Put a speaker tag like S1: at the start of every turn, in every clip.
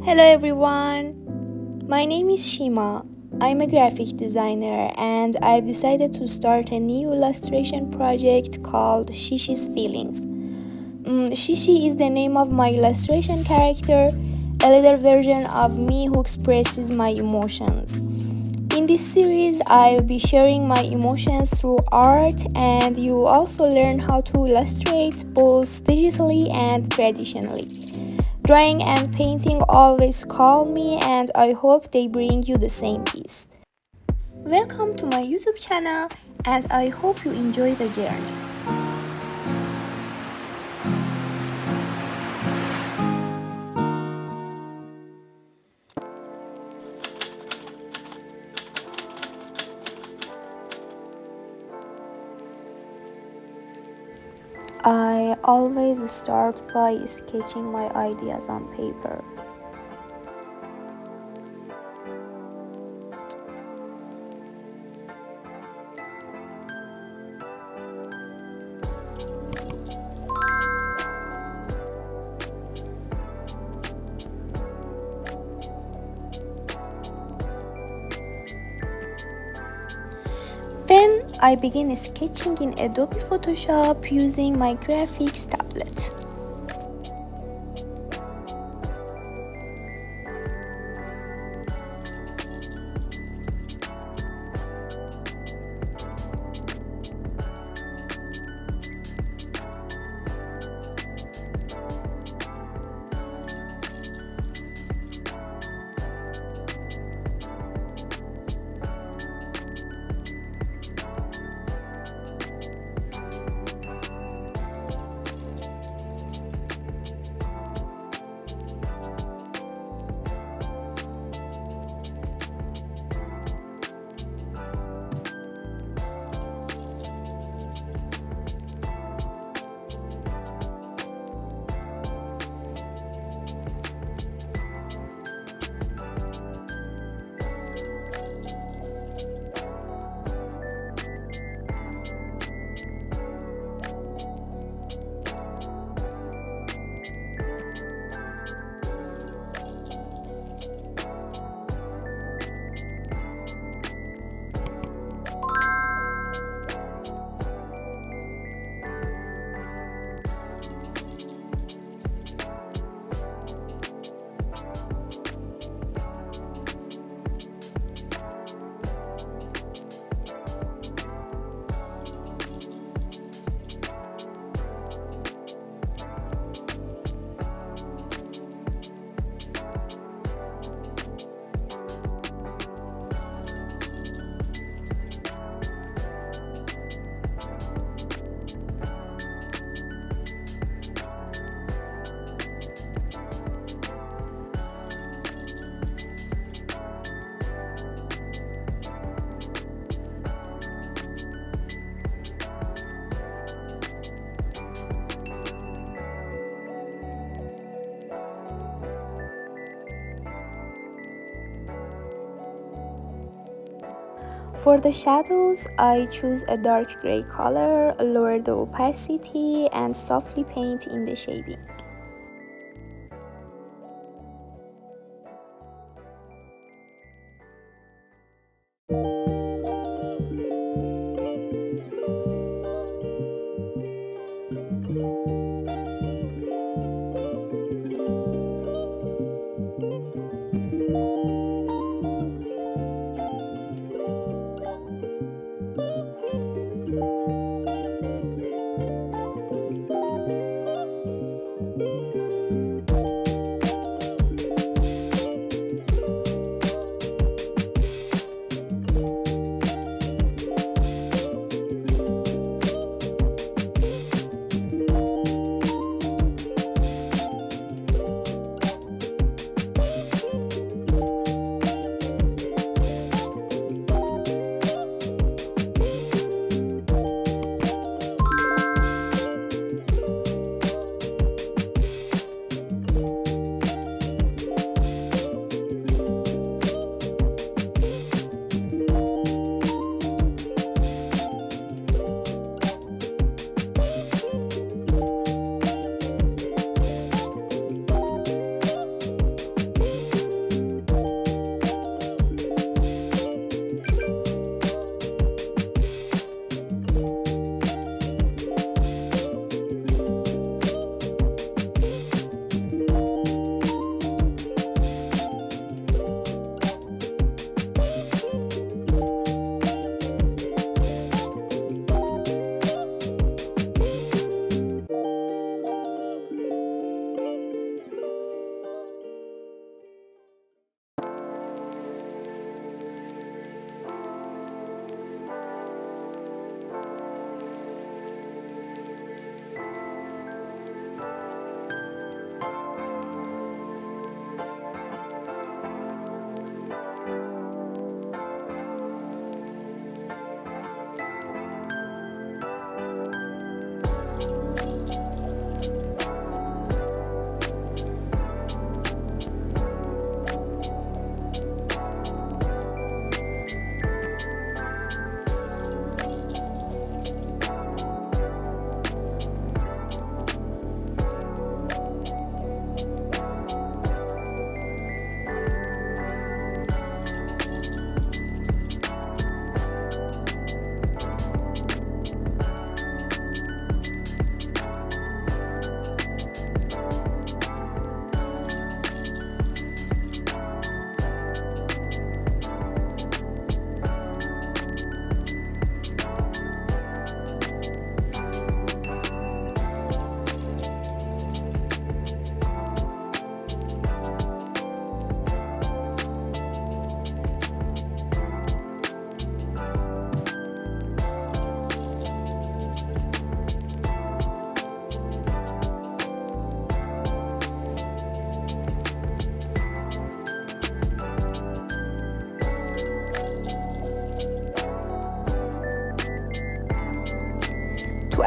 S1: Hello everyone, my name is Shima. I'm a graphic designer and I've decided to start a new illustration project called ShiShi's Feelings. ShiShi is the name of my illustration character, a little version of me who expresses my emotions. In this series, I'll be sharing my emotions through art, and you will also learn how to illustrate both digitally and traditionally. Drawing and painting always calm me, and I hope they bring you the same peace. Welcome to my YouTube channel, and I hope you enjoy the journey. I always start by sketching my ideas on paper. Then I begin sketching in Adobe Photoshop using my graphics tablet. For the shadows, I choose a dark gray color, lower the opacity, and softly paint in the shading.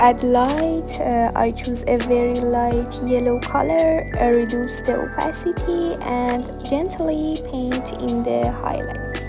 S1: add light, I choose a very light yellow color, reduce the opacity, and gently paint in the highlights.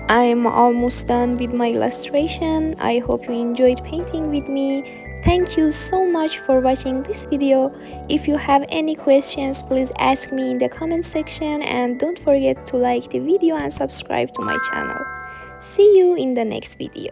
S1: I'm almost done with my illustration. I hope you enjoyed painting with me. Thank you so much for watching this video. If you have any questions, please ask me in the comment section, and don't forget to like the video and subscribe to my channel. See you in the next video.